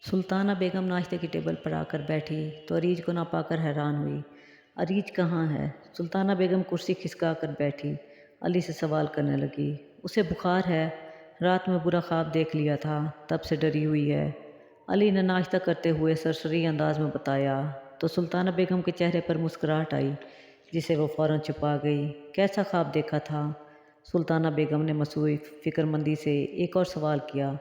सुल्ताना बेगम नाश्ते की टेबल पर आकर बैठी तो अरीज को ना पाकर हैरान हुई। अरीज कहाँ है? सुल्ताना बेगम कुर्सी खिसका कर बैठी अली से सवाल करने लगी। उसे बुखार है, रात में बुरा ख्वाब देख लिया था, तब से डरी हुई है। अली ने नाश्ता करते हुए सरसरी अंदाज में बताया तो सुल्ताना बेगम के चेहरे पर मुस्कुराहट आई, जिसे वो फौरन छुपा गई। कैसा ख्वाब देखा था? सुल्ताना बेगम ने मसूई फिक्रमंदी से एक और सवाल किया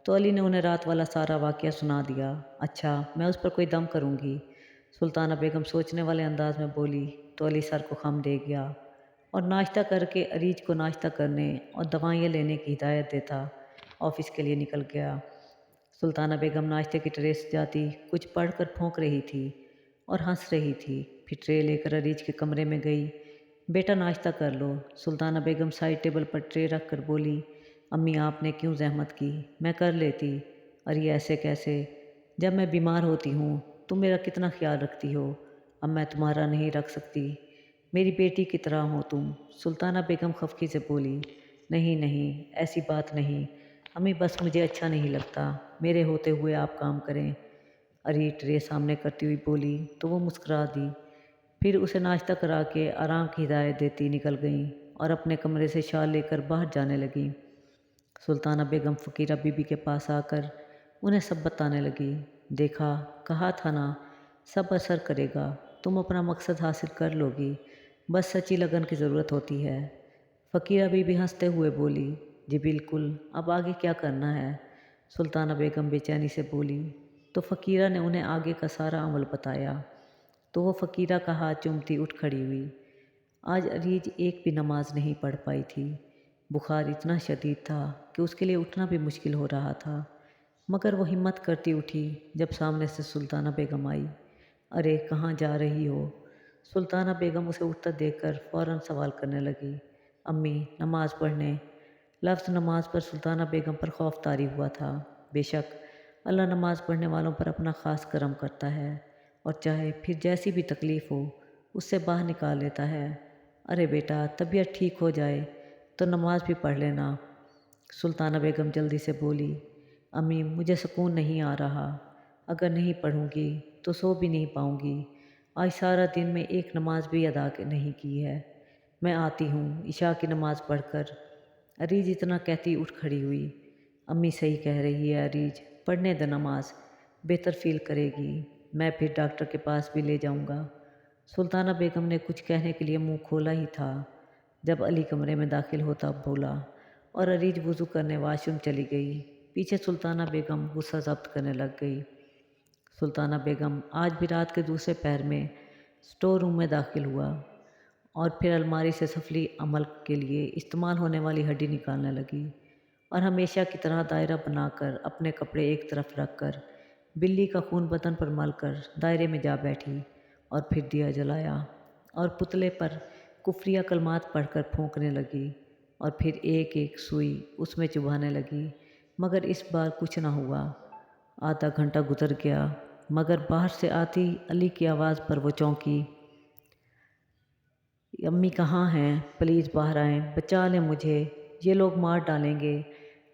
तो अली ने उन्हें रात वाला सारा वाक़या सुना दिया। अच्छा, मैं उस पर कोई दम करूँगी, सुल्ताना बेगम सोचने वाले अंदाज में बोली तो अली सर को खम दे गया और नाश्ता करके अरीज को नाश्ता करने और दवाइयाँ लेने की हिदायत देता ऑफिस के लिए निकल गया। सुल्ताना बेगम नाश्ते की ट्रे से जाती कुछ पढ़कर फौंक रही थी और हंस रही थी। फिर ट्रे लेकर अरीज के कमरे में गई। बेटा नाश्ता कर लो, सुल्ताना बेगम साइड टेबल पर ट्रे रख कर बोली। अम्मी आपने क्यों जहमत की, मैं कर लेती। अरे ऐसे कैसे, जब मैं बीमार होती हूँ तुम मेरा कितना ख्याल रखती हो, अब मैं तुम्हारा नहीं रख सकती। मेरी बेटी की तरह हो तुम, सुल्ताना बेगम खफकी से बोली। नहीं नहीं, ऐसी बात नहीं अम्मी, बस मुझे अच्छा नहीं लगता मेरे होते हुए आप काम करें। अरे ट्रे सामने करती हुई बोली तो वो मुस्कुरा दी। फिर उसे नाश्ता करा के आराम की हिदायत देती निकल गईं और अपने कमरे से शाल लेकर बाहर जाने लगी। सुल्ताना बेगम फ़कीरा बीबी के पास आकर उन्हें सब बताने लगी। देखा, कहा था ना, सब असर करेगा, तुम अपना मकसद हासिल कर लोगी, बस सच्ची लगन की ज़रूरत होती है। फ़कीरा बीबी हंसते हुए बोली, जी बिल्कुल, अब आगे क्या करना है? सुल्ताना बेगम बेचैनी से बोली। तो फ़कीरा ने उन्हें आगे का सारा अमल बताया। तो वो फ़कीरा का हाथ चूमती उठ खड़ी हुई। आज अरीज एक भी नमाज नहीं पढ़ पाई थी। बुखार इतना शदीद था कि उसके लिए उठना भी मुश्किल हो रहा था, मगर वो हिम्मत करती उठी जब सामने से सुल्ताना बेगम आई। अरे कहाँ जा रही हो? सुल्ताना बेगम उसे उठता देखकर फ़ौरन सवाल करने लगी। अम्मी, नमाज़ पढ़ने। लफ्ज़ नमाज पर सुल्ताना बेगम पर खौफ तारी हुआ था। बेशक अल्लाह नमाज़ पढ़ने वालों पर अपना ख़ास करम करता है और चाहे फिर जैसी भी तकलीफ़ हो उससे बाहर निकाल लेता है। अरे बेटा, तबीयत ठीक हो जाए तो नमाज भी पढ़ लेना, सुल्ताना बेगम जल्दी से बोली। अम्मी, मुझे सुकून नहीं आ रहा, अगर नहीं पढ़ूंगी तो सो भी नहीं पाऊंगी। आज सारा दिन में एक नमाज भी अदा नहीं की है। मैं आती हूँ इशा की नमाज़ पढ़कर। अरीज इतना कहती उठ खड़ी हुई। अम्मी सही कह रही है अरीज, पढ़ने दे नमाज, बेहतर फील करेगी, मैं फिर डॉक्टर के पास भी ले जाऊंगा। सुल्ताना बेगम ने कुछ कहने के लिए मुंह खोला ही था जब अली कमरे में दाखिल होता बोला और अरीज वज़ू करने वाशरूम चली गई। पीछे सुल्ताना बेगम गुस्सा जब्त करने लग गई। सुल्ताना बेगम आज भी रात के दूसरे पहर में स्टोर रूम में दाखिल हुआ और फिर अलमारी से सफली अमल के लिए इस्तेमाल होने वाली हड्डी निकालने लगी और हमेशा की तरह दायरा बनाकर अपने कपड़े एक तरफ रखकर बिल्ली का खून बदन पर मलकर दायरे में जा बैठी और फिर दिया जलाया और पुतले पर कुफरिया कलमात पढ़कर फूंकने लगी और फिर एक एक सुई उसमें चुभाने लगी, मगर इस बार कुछ न हुआ। आधा घंटा गुजर गया, मगर बाहर से आती अली की आवाज़ पर वो चौंकी। अम्मी कहाँ हैं? प्लीज़ बाहर आएं, बचा लें मुझे, ये लोग मार डालेंगे।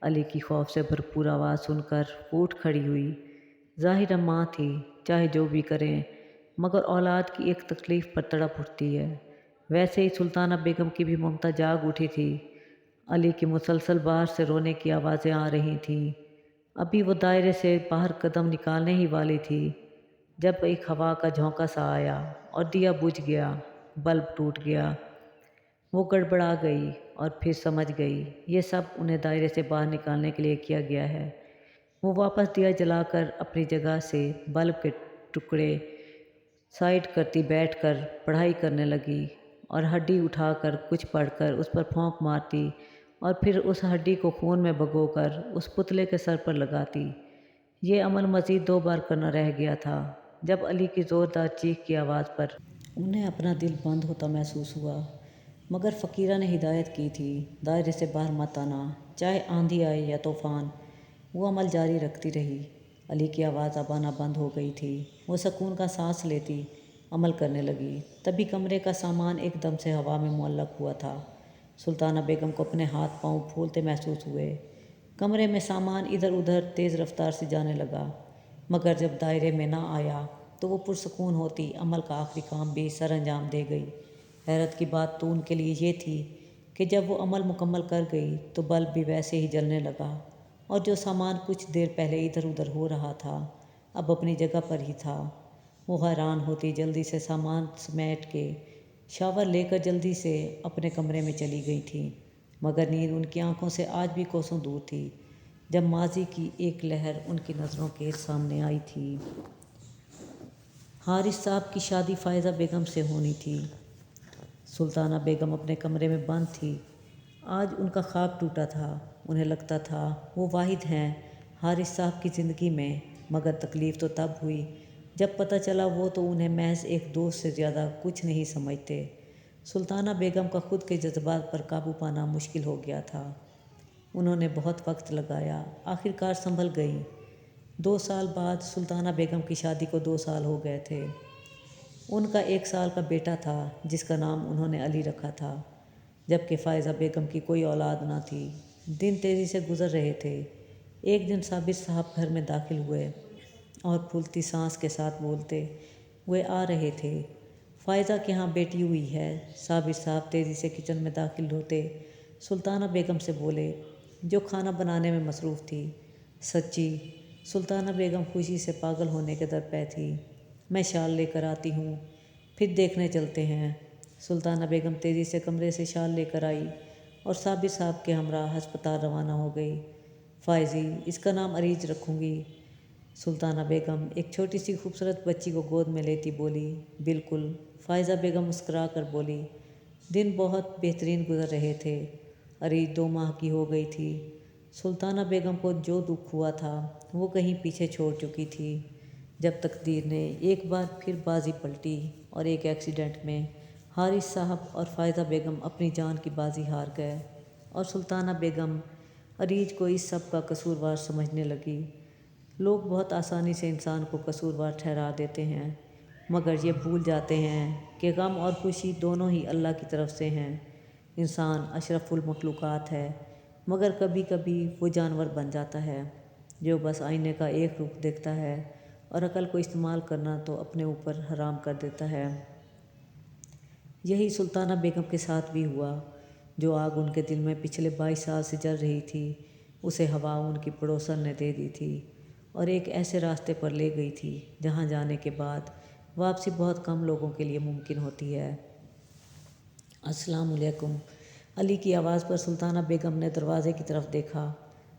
अली की खौफ से भरपूर आवाज़ सुनकर वो उठ खड़ी हुई। ज़ाहिर माँ थी, चाहे जो भी करें, मगर औलाद की एक तकलीफ़ पर तड़प उठती है। वैसे ही सुल्ताना बेगम की भी ममता जाग उठी थी। अली की मुसलसल बाहर से रोने की आवाज़ें आ रही थीं। अभी वो दायरे से बाहर कदम निकालने ही वाली थी जब एक हवा का झोंका सा आया और दिया बुझ गया, बल्ब टूट गया। वो गड़बड़ा गई और फिर समझ गई ये सब उन्हें दायरे से बाहर निकालने के लिए किया गया है। वो वापस दिया जलाकर अपनी जगह से बल्ब के टुकड़े साइड करती बैठकर पढ़ाई करने लगी और हड्डी उठाकर कुछ पढ़कर उस पर फौंक मारती और फिर उस हड्डी को खून में भिगोकर उस पुतले के सर पर लगाती। ये अमल मज़ीद 2 बार करना रह गया था जब अली की ज़ोरदार चीख की आवाज़ पर उन्हें अपना दिल बंद होता महसूस हुआ। मगर फ़कीरा ने हिदायत की थी, दायरे से बाहर मत आना, चाहे आंधी आए या तूफ़ान। वो अमल जारी रखती रही। अली की आवाज़ अब आना बंद हो गई थी। वो सुकून का सांस लेती अमल करने लगी। तभी कमरे का सामान एकदम से हवा में मुअल्लक हुआ था। सुल्ताना बेगम को अपने हाथ पांव फूलते महसूस हुए। कमरे में सामान इधर उधर तेज़ रफ्तार से जाने लगा। मगर जब दायरे में ना आया तो वो पुरसकून होती अमल का आखिरी काम भी सर अंजाम दे गई। हैरत की बात तो उनके लिए ये थी कि जब वो अमल मुकम्मल कर गई तो बल्ब भी वैसे ही जलने लगा, और जो सामान कुछ देर पहले इधर उधर हो रहा था अब अपनी जगह पर ही था। वो हैरान होती जल्दी से सामान समेट के शावर लेकर जल्दी से अपने कमरे में चली गई थी, मगर नींद उनकी आंखों से आज भी कोसों दूर थी जब माजी की एक लहर उनकी नज़रों के सामने आई थी। हारिस साहब की शादी फ़ायज़ा बेगम से होनी थी। सुल्ताना बेगम अपने कमरे में बंद थी। आज उनका ख्वाब टूटा था। उन्हें लगता था वो वाहिद हैं हारिस साहब की ज़िंदगी में, मगर तकलीफ़ तो तब हुई जब पता चला वो तो उन्हें महज एक दोस्त से ज़्यादा कुछ नहीं समझते। सुल्ताना बेगम का खुद के जज्बात पर काबू पाना मुश्किल हो गया था। उन्होंने बहुत वक्त लगाया, आखिरकार संभल गई। 2 साल बाद सुल्ताना बेगम की शादी को 2 साल हो गए थे। उनका 1 साल का बेटा था जिसका नाम उन्होंने अली रखा था, जबकि फ़ायज़ा बेगम की कोई औलाद ना थी। दिन तेज़ी से गुज़र रहे थे। एक दिन साबिर साहब घर में दाखिल हुए और फूलती सांस के साथ बोलते हुए आ रहे थे, फ़ायज़ा के यहाँ बेटी हुई है। साबिर साहब तेज़ी से किचन में दाखिल होते सुल्ताना बेगम से बोले, जो खाना बनाने में मसरूफ़ थी। सच्ची? सुल्ताना बेगम खुशी से पागल होने के दर पे थी। मैं शाल लेकर आती हूँ, फिर देखने चलते हैं। सुल्ताना बेगम तेज़ी से कमरे से शाल लेकर आई और साबिर साहब के हमरा हस्पताल रवाना हो गई। फ़ायज़ी, इसका नाम अरीज रखूँगी। सुल्ताना बेगम एक छोटी सी खूबसूरत बच्ची को गोद में लेती बोली, बिल्कुल। फ़ायज़ा बेगम मुस्कुरा कर बोली। दिन बहुत बेहतरीन गुजर रहे थे। अरीज 2 माह की हो गई थी। सुल्ताना बेगम को जो दुख हुआ था वो कहीं पीछे छोड़ चुकी थी। जब तकदीर ने एक बार फिर बाजी पलटी और एक एक्सीडेंट में हारिस साहब और फ़ायज़ा बेगम अपनी जान की बाजी हार गए और सुल्ताना बेगम अरीज को इस सब का कसूरवार समझने लगी। लोग बहुत आसानी से इंसान को कसूरवार ठहरा देते हैं, मगर ये भूल जाते हैं कि गम और खुशी दोनों ही अल्लाह की तरफ से हैं। इंसान अशरफुल मखलूक़ात है, मगर कभी कभी वो जानवर बन जाता है जो बस आईने का एक रुख देखता है और अकल को इस्तेमाल करना तो अपने ऊपर हराम कर देता है। यही सुल्ताना बेगम के साथ भी हुआ। जो आग उनके दिल में पिछले 22 साल से जल रही थी उसे हवा उनकी पड़ोसन ने दे दी थी और एक ऐसे रास्ते पर ले गई थी जहाँ जाने के बाद वापसी बहुत कम लोगों के लिए मुमकिन होती है। अस्सलाम वालेकुम। अली की आवाज़ पर सुल्ताना बेगम ने दरवाज़े की तरफ देखा।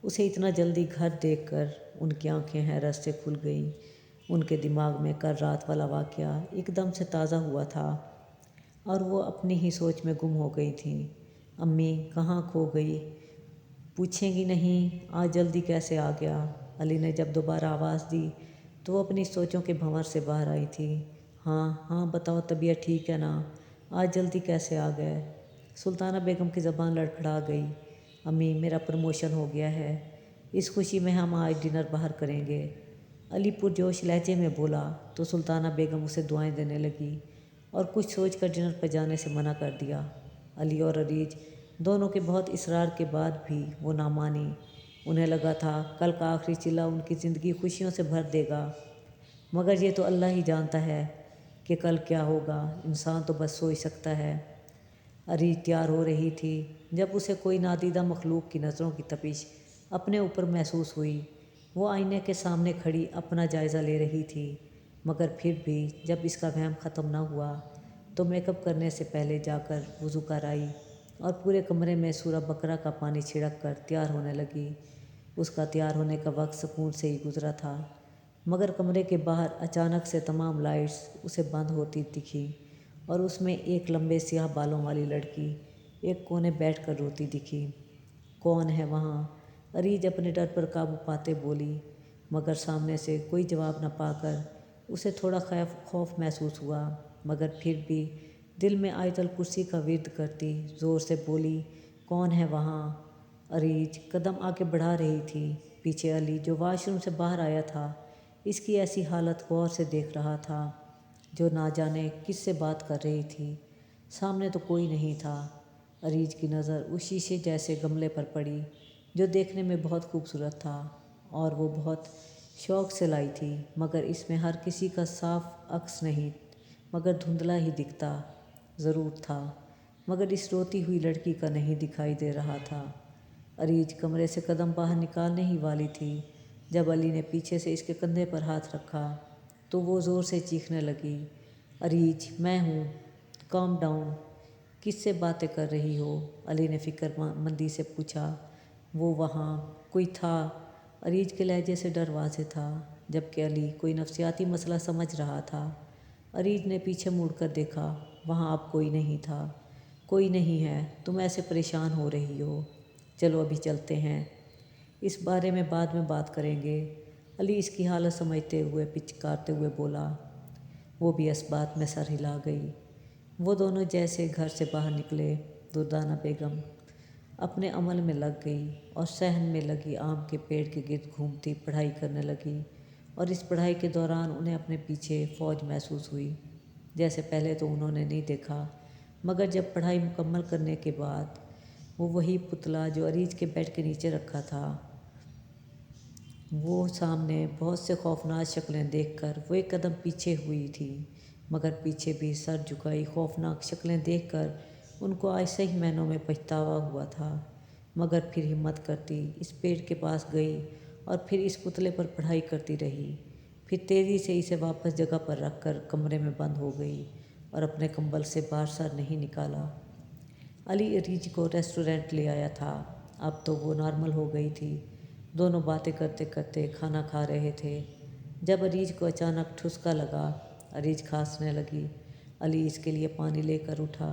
उसे इतना जल्दी घर देखकर उनकी आंखें हैरत से खुल गईं। उनके दिमाग में कल रात वाला वाक़या एकदम से ताज़ा हुआ था और वो अपनी ही सोच में गुम हो गई थी। अम्मी कहाँ खो गई? पूछेंगी नहीं, आज जल्दी कैसे आ गया? अली ने जब दोबारा आवाज़ दी तो वो अपनी सोचों के भंवर से बाहर आई थी। हाँ हाँ बताओ, तबीयत ठीक है ना? आज जल्दी कैसे आ गए? सुल्ताना बेगम की ज़बान लड़खड़ा गई। अम्मी, मेरा प्रमोशन हो गया है। इस खुशी में हम आज डिनर बाहर करेंगे। अली पुरजोश लहजे में बोला तो सुल्ताना बेगम उसे दुआएं देने लगी और कुछ सोचकर डिनर पर जाने से मना कर दिया। अली और अरीज दोनों के बहुत इसरार के बाद भी वो ना मानी। उन्हें लगा था कल का आखिरी चिल्ला उनकी ज़िंदगी खुशियों से भर देगा, मगर ये तो अल्लाह ही जानता है कि कल क्या होगा। इंसान तो बस सोच सकता है। अरीज तैयार हो रही थी जब उसे कोई नादीदा मखलूक की नज़रों की तपिश अपने ऊपर महसूस हुई। वो आईने के सामने खड़ी अपना जायज़ा ले रही थी, मगर फिर भी जब इसका वहम ख़त्म न हुआ तो मेकअप करने से पहले जाकर वज़ू कर आई और पूरे कमरे में सूरह बकरा का पानी छिड़क कर तैयार होने लगी। उसका तैयार होने का वक्त सुकून से ही गुजरा था, मगर कमरे के बाहर अचानक से तमाम लाइट्स उसे बंद होती दिखी और उसमें एक लंबे स्याह बालों वाली लड़की एक कोने बैठ कर रोती दिखी। कौन है वहाँ? अरीज अपने डर पर काबू पाते बोली, मगर सामने से कोई जवाब न पाकर उसे थोड़ा खौफ महसूस हुआ, मगर फिर भी दिल में आयतल कुर्सी का विर्द करती ज़ोर से बोली, कौन है वहाँ? अरीज कदम आगे बढ़ा रही थी। पीछे अली जो वाशरूम से बाहर आया था इसकी ऐसी हालत गौर से देख रहा था, जो ना जाने किससे बात कर रही थी। सामने तो कोई नहीं था। अरीज की नज़र उस शीशे जैसे गमले पर पड़ी जो देखने में बहुत खूबसूरत था और वो बहुत शौक़ से लाई थी, मगर इसमें हर किसी का साफ अक्स नहीं, मगर धुंधला ही दिखता ज़रूर था, मगर इस रोती हुई लड़की का नहीं दिखाई दे रहा था। अरीज कमरे से कदम बाहर निकालने ही वाली थी, जब अली ने पीछे से इसके कंधे पर हाथ रखा तो वो ज़ोर से चीखने लगी, अरीज मैं हूँ, काम डाउन। किससे बातें कर रही हो? अली ने फिक्रमंदी से पूछा। वो वहाँ कोई था? अरीज के लहजे से डर वाज़ेह था, जबकि अली कोई नफसियाती मसला समझ रहा था। अरीज ने पीछे मुड़कर देखा, वहाँ अब कोई नहीं था। कोई नहीं है, तुम ऐसे परेशान हो रही हो, चलो अभी चलते हैं, इस बारे में बाद में बात करेंगे। अली इसकी हालत समझते हुए पिचकारते हुए बोला। वो भी इस बात में सर हिला गई। वो दोनों जैसे घर से बाहर निकले, दुर्दाना बेगम अपने अमल में लग गई और सहन में लगी आम के पेड़ के गिर्द घूमती पढ़ाई करने लगी। और इस पढ़ाई के दौरान उन्हें अपने पीछे फ़ौज महसूस हुई, जैसे पहले तो उन्होंने नहीं देखा, मगर जब पढ़ाई मुकम्मल करने के बाद वो वही पुतला जो अरीज के बेड के नीचे रखा था, वो सामने बहुत से खौफनाक शक्लें देखकर वो एक कदम पीछे हुई थी, मगर पीछे भी सर झुकाई खौफनाक शक्लें देखकर उनको आज सही मायनों में पछतावा हुआ था। मगर फिर हिम्मत करती इस पेड़ के पास गई और फिर इस पुतले पर पढ़ाई करती रही। फिर तेज़ी से इसे वापस जगह पर रख कर कमरे में बंद हो गई और अपने कंबल से बाहर सर नहीं निकाला। अली अरीज को रेस्टोरेंट ले आया था। अब तो वो नॉर्मल हो गई थी। दोनों बातें करते करते खाना खा रहे थे, जब अरीज को अचानक ठुसका लगा। अरीज खांसने लगी। अली इसके लिए पानी लेकर उठा,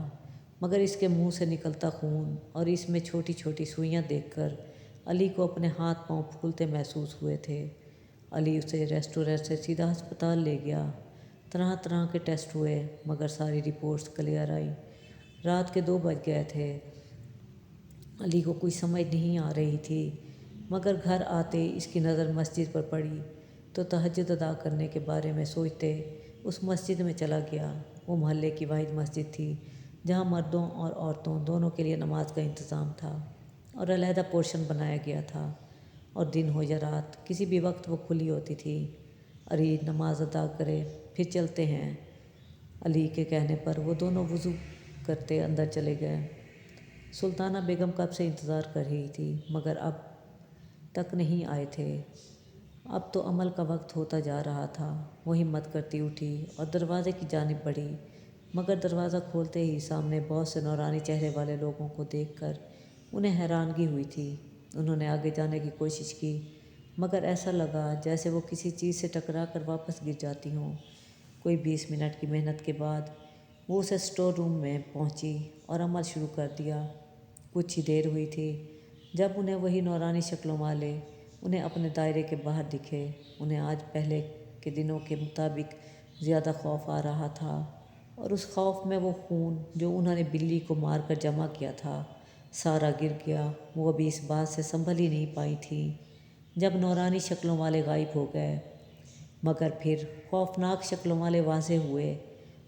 मगर इसके मुंह से निकलता खून और इसमें छोटी छोटी सुइयां देखकर अली को अपने हाथ पांव फूलते महसूस हुए थे। अली उसे रेस्टोरेंट से सीधा अस्पताल ले गया। तरह तरह के टेस्ट हुए, मगर सारी रिपोर्ट्स क्लियर आई। रात के 2 बज गए थे। अली को कोई समझ नहीं आ रही थी, मगर घर आते इसकी नज़र मस्जिद पर पड़ी तो तहज्जुद अदा करने के बारे में सोचते उस मस्जिद में चला गया। वो मोहल्ले की वाहिद मस्जिद थी जहाँ मर्दों और औरतों दोनों के लिए नमाज का इंतज़ाम था और अलहदा पोर्शन बनाया गया था, और दिन हो या रात किसी भी वक्त वो खुली होती थी। अरीज नमाज अदा करे, फिर चलते हैं। अली के कहने पर वो दोनों वज़ू करते अंदर चले गए। सुल्ताना बेगम कब से इंतज़ार कर रही थी, मगर अब तक नहीं आए थे। अब तो अमल का वक्त होता जा रहा था। वो हिम्मत करती उठी और दरवाज़े की जानिब बढ़ी, मगर दरवाज़ा खोलते ही सामने बहुत से नौरानी चेहरे वाले लोगों को देखकर उन्हें हैरानगी हुई थी। उन्होंने आगे जाने की कोशिश की, मगर ऐसा लगा जैसे वो किसी चीज़ से टकरा कर वापस गिर जाती हों। कोई 20 मिनट की मेहनत के बाद वो उसे स्टोर रूम में पहुंची और अमल शुरू कर दिया। कुछ ही देर हुई थी जब उन्हें वही नौरानी शक्लों वाले उन्हें अपने दायरे के बाहर दिखे। उन्हें आज पहले के दिनों के मुताबिक ज़्यादा खौफ आ रहा था, और उस खौफ में वो खून जो उन्होंने बिल्ली को मार कर जमा किया था सारा गिर गया। वो अभी इस बात से संभल ही नहीं पाई थी जब नौरानी शक्लों वाले गायब हो गए, मगर फिर खौफनाक शक्लों वाले वाज़े हुए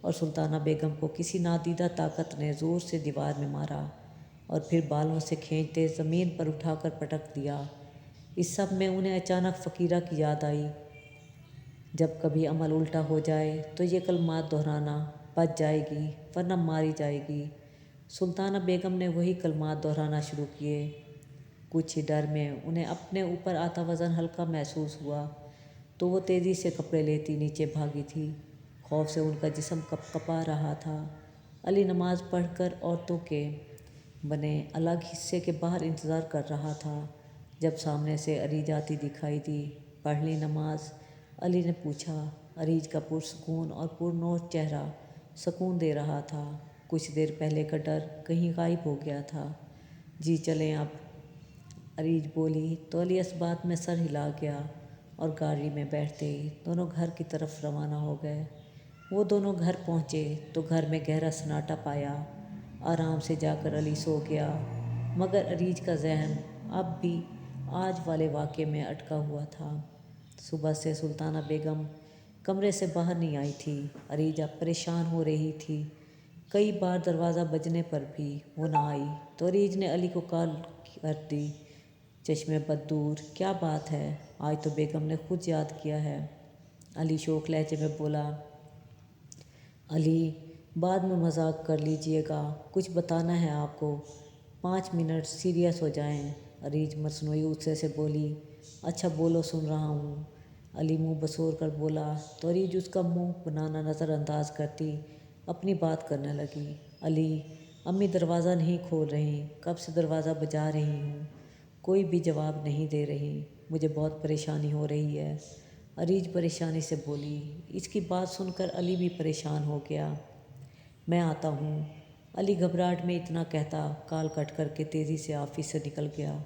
और सुल्ताना बेगम को किसी नादीदा ताकत ने ज़ोर से दीवार में मारा और फिर बालों से खींचते ज़मीन पर उठाकर पटक दिया। इस सब में उन्हें अचानक फ़कीरा की याद आई। जब कभी अमल उल्टा हो जाए तो ये कलमात दोहराना, बच जाएगी वरना मारी जाएगी। सुल्ताना बेगम ने वही कलमात दोहराना शुरू किए। कुछ ही डर में उन्हें अपने ऊपर आता वज़न हल्का महसूस हुआ तो वो तेज़ी से कपड़े लेती नीचे भागी थी। खौफ से उनका जिस्म कँपा रहा था। अली नमाज पढ़कर औरतों के बने अलग हिस्से के बाहर इंतज़ार कर रहा था, जब सामने से अरीज आती दिखाई दी। पढ़ ली नमाज? अली ने पूछा। अरीज का पुरसकून और पुरनोश चेहरा सुकून दे रहा था। कुछ देर पहले का डर कहीं गायब हो गया था। जी चलें अब, अरीज बोली तो अली इस बात में सर हिला गया और गाड़ी में बैठते ही दोनों घर की तरफ रवाना हो गए। वो दोनों घर पहुँचे तो घर में गहरा सन्नाटा पाया। आराम से जाकर अली सो गया, मगर अरीज का जहन अब भी आज वाले वाक़े में अटका हुआ था। सुबह से सुल्ताना बेगम कमरे से बाहर नहीं आई थी। अरीज अब परेशान हो रही थी। कई बार दरवाज़ा बजने पर भी वो ना आई तो अरीज ने अली को कॉल कर दी। چشمے بد دور، کیا بات ہے، آج تو بیگم نے خود یاد کیا ہے۔ علی شوق لہجے میں بولا، علی بعد میں مذاق کر لیجئے گا، کچھ بتانا ہے آپ کو، 5 منٹ سیریس ہو جائیں۔ اریج مصنوعی غصے سے بولی، اچھا بولو سن رہا ہوں۔ علی منہ بسور کر بولا تو اریج اس کا منہ بنانا نظر انداز کرتی اپنی بات کرنے لگی۔ علی، امی دروازہ نہیں کھول رہی، کب سے دروازہ بجا رہی ہوں، کوئی بھی جواب نہیں دے رہی، مجھے بہت پریشانی ہو رہی ہے۔ اریج پریشانی سے بولی۔ اس کی بات سن کر علی بھی پریشان ہو گیا۔ میں آتا ہوں۔ علی گھبراہٹ میں اتنا کہتا کال کٹ کر کے تیزی سے آفس سے نکل گیا۔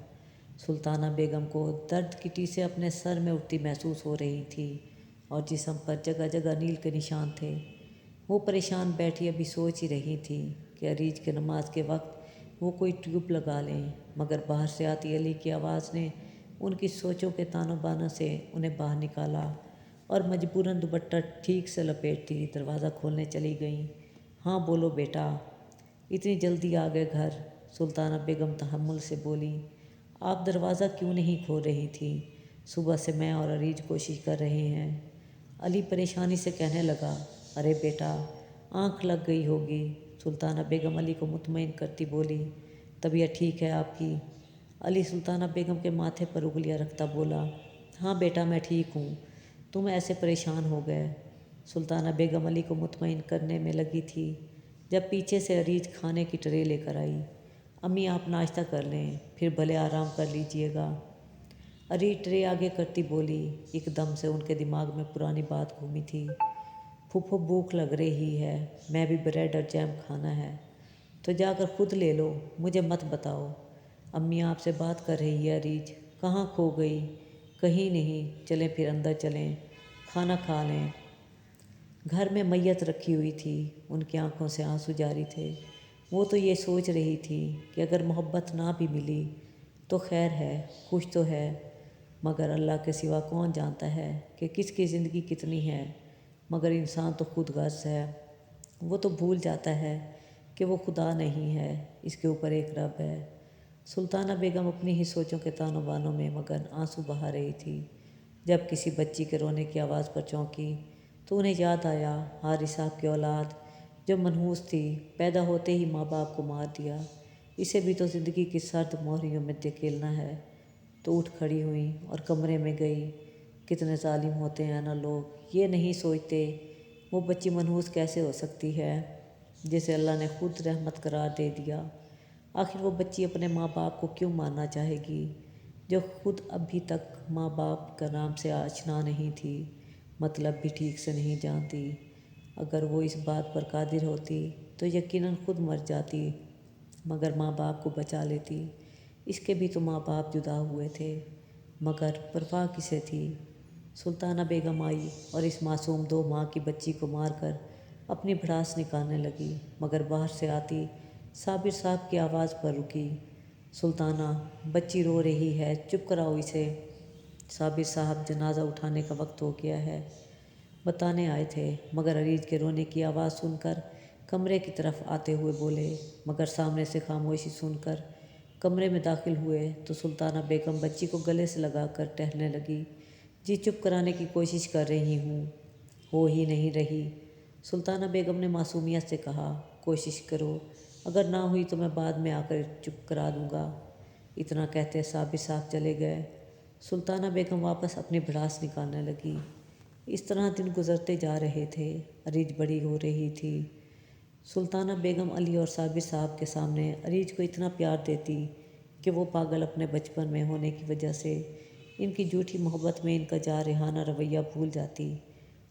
سلطانہ بیگم کو درد کی ٹیسیں اپنے سر میں اٹھتی محسوس ہو رہی تھی اور جسم پر جگہ جگہ نیل کے نشان تھے۔ وہ پریشان بیٹھی ابھی سوچ ہی رہی تھی کہ اریج کے نماز کے وقت وہ کوئی ٹیوب لگا لیں، مگر باہر سے آتی علی کی آواز نے ان کی سوچوں کے تانوں بانوں سے انہیں باہر نکالا اور مجبوراً دوپٹہ ٹھیک سے لپیٹتی دروازہ کھولنے چلی گئیں۔ ہاں بولو بیٹا، اتنی جلدی آ گئے گھر؟ سلطانہ بیگم تحمل سے بولی، آپ دروازہ کیوں نہیں کھول رہی تھی؟ صبح سے میں اور اریج کوشش کر رہے ہیں۔ علی پریشانی سے کہنے لگا، ارے بیٹا، آنکھ لگ گئی ہوگی۔ سلطانہ بیگم علی کو مطمئن کرتی بولی، طبیعت ٹھیک ہے آپ کی؟ علی سلطانہ بیگم کے ماتھے پر انگلیاں رکھتا بولا، ہاں بیٹا میں ٹھیک ہوں، تم ایسے پریشان ہو گئے۔ سلطانہ بیگم علی کو مطمئن کرنے میں لگی تھی جب پیچھے سے اریج کھانے کی ٹرے لے کر آئی۔ امی آپ ناشتہ کر لیں، پھر بھلے آرام کر لیجئے گا۔ اریج ٹرے آگے کرتی بولی۔ ایک دم سے ان کے دماغ میں پرانی بات گھومی تھی، پھوپھو بھوک لگ رہی ہے، میں بھی بریڈ اور جیم کھانا ہے، تو جا کر خود لے لو، مجھے مت بتاؤ۔ امی آپ سے بات کر رہی ہے اریج، کہاں کھو گئی؟ کہیں نہیں، چلیں پھر اندر چلیں، کھانا کھا لیں۔ گھر میں میت رکھی ہوئی تھی، ان کی آنکھوں سے آنسو جاری تھے۔ وہ تو یہ سوچ رہی تھی کہ اگر محبت نہ بھی ملی تو خیر ہے، خوش تو ہے، مگر اللہ کے سوا کون جانتا ہے کہ کس کی زندگی کتنی ہے۔ مگر انسان تو خود غرض ہے، وہ تو بھول جاتا ہے کہ وہ خدا نہیں ہے، اس کے اوپر ایک رب ہے۔ سلطانہ بیگم اپنی ہی سوچوں کے تانوں بانوں میں مگن آنسو بہا رہی تھی جب کسی بچی کے رونے کی آواز پر چونکی تو انہیں یاد آیا حارث صاحب کی اولاد جو منحوس تھی، پیدا ہوتے ہی ماں باپ کو مار دیا، اسے بھی تو زندگی کی سرد موہریوں میں دھکیلنا ہے۔ تو اٹھ کھڑی ہوئیں اور کمرے میں گئی۔ کتنے ظالم ہوتے ہیں نا لوگ، یہ نہیں سوچتے وہ بچی منحوس کیسے ہو سکتی ہے جسے اللہ نے خود رحمت قرار دے دیا۔ آخر وہ بچی اپنے ماں باپ کو کیوں مارنا چاہے گی جو خود ابھی تک ماں باپ کا نام سے آشنا نہیں تھی، مطلب بھی ٹھیک سے نہیں جانتی۔ اگر وہ اس بات پر قادر ہوتی تو یقیناً خود مر جاتی مگر ماں باپ کو بچا لیتی۔ اس کے بھی تو ماں باپ جدا ہوئے تھے، مگر پرواہ کسے تھی؟ سلطانہ بیگم آئی اور اس معصوم 2 ماہ کی بچی کو مار کر اپنی بھڑاس نکالنے لگی، مگر باہر سے آتی صابر صاحب کی آواز پر رکی۔ سلطانہ، بچی رو رہی ہے، چپ کراؤ اسے۔ صابر صاحب، جنازہ اٹھانے کا وقت ہو گیا ہے، بتانے آئے تھے، مگر اریج کے رونے کی آواز سن کر کمرے کی طرف آتے ہوئے بولے، مگر سامنے سے خاموشی سن کر کمرے میں داخل ہوئے تو سلطانہ بیگم بچی کو گلے سے لگا کر ٹہلنے لگی، جی چپ کرانے کی کوشش کر رہی ہوں، ہو ہی نہیں رہی۔ سلطانہ بیگم نے معصومیت سے کہا، کوشش کرو، اگر نہ ہوئی تو میں بعد میں آ کر چپ کرا دوں گا۔ اتنا کہتے صابر صاحب چلے گئے۔ سلطانہ بیگم واپس اپنی بھڑاس نکالنے لگی۔ اس طرح دن گزرتے جا رہے تھے، اریج بڑی ہو رہی تھی۔ سلطانہ بیگم علی اور صابر صاحب کے سامنے اریج کو اتنا پیار دیتی کہ وہ پاگل اپنے بچپن میں ہونے کی وجہ سے ان کی جھوٹی محبت میں ان کا جارحانہ رویہ بھول جاتی،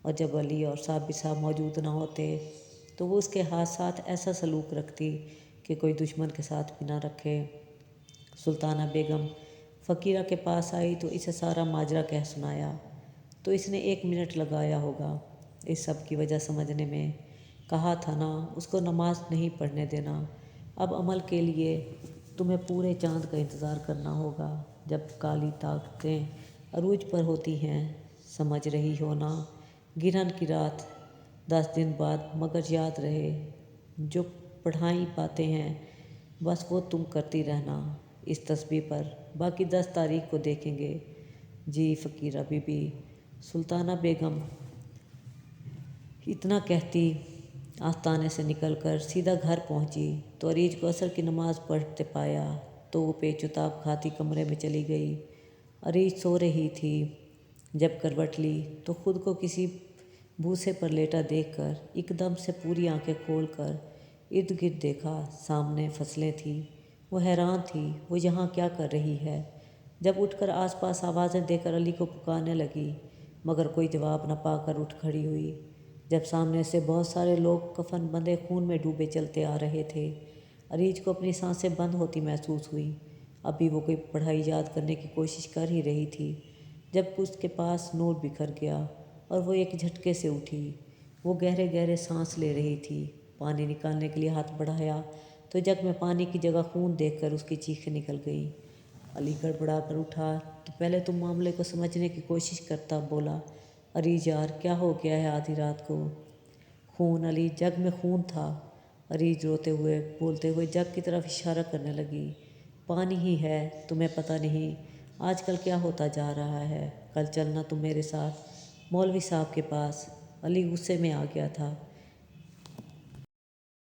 اور جب علی اور صابر صاحب موجود نہ ہوتے تو وہ اس کے ساتھ ایسا سلوک رکھتی کہ کوئی دشمن کے ساتھ بھی نہ رکھے۔ سلطانہ بیگم فقیرہ کے پاس آئی تو اسے سارا ماجرا کہہ سنایا تو اس نے 1 منٹ لگایا ہوگا اس سب کی وجہ سمجھنے میں۔ کہا تھا نا اس کو نماز نہیں پڑھنے دینا، اب عمل کے لیے تمہیں پورے چاند کا انتظار کرنا ہوگا جب کالی طاقتیں عروج پر ہوتی ہیں، سمجھ رہی ہو نا؟ گرہن کی رات 10 دن بعد، مگر یاد رہے جو پڑھائی باتیں ہیں بس وہ تم کرتی رہنا، اس تسبیح پر باقی 10 تاریخ کو دیکھیں گے۔ جی فقیرہ بی بی۔ سلطانہ بیگم اتنا کہتی آستانے سے نکل کر سیدھا گھر پہنچی تو عریج کو عصر کی نماز پڑھتے پایا تو وہ پیچ و تاب کھاتی کمرے میں چلی گئی۔ عریج سو رہی تھی، جب کروٹ لی تو خود کو کسی بھوسے پر لیٹا دیکھ کر ایک دم سے پوری آنکھیں کھول کر ارد گرد دیکھا۔ سامنے فصلیں تھیں۔ وہ حیران تھی وہ یہاں کیا کر رہی ہے۔ جب اٹھ کر آس پاس آوازیں دے کر علی کو پکارنے لگی مگر کوئی جواب نہ پا کر اٹھ کھڑی ہوئی۔ جب سامنے سے بہت سارے لوگ کفن بندھے خون میں ڈوبے چلتے آ رہے تھے، عریج کو اپنی سانسیں بند ہوتی محسوس ہوئی۔ ابھی وہ کوئی پڑھائی یاد کرنے کی کوشش کر ہی رہی تھی جب اس کے پاس نوٹ بکھر گیا اور وہ ایک جھٹکے سے اٹھی۔ وہ گہرے گہرے سانس لے رہی تھی۔ پانی نکالنے کے لیے ہاتھ بڑھایا تو جگ میں پانی کی جگہ خون دیکھ کر اس کی چیخیں نکل گئیں۔ علی گڑبڑا کر اٹھا تو پہلے تم معاملے کو سمجھنے کی کوشش کرتا بولا، عریج یار کیا ہو گیا ہے آدھی رات کو؟ خون علی، جگ میں خون تھا۔ عریج روتے ہوئے بولتے ہوئے جگ کی طرف اشارہ کرنے لگی۔ پانی ہی ہے، تمہیں پتہ نہیں آج کل کیا ہوتا جا رہا ہے۔ کل چلنا تم میرے ساتھ مولوی صاحب کے پاس۔ علی غصے میں آ گیا تھا۔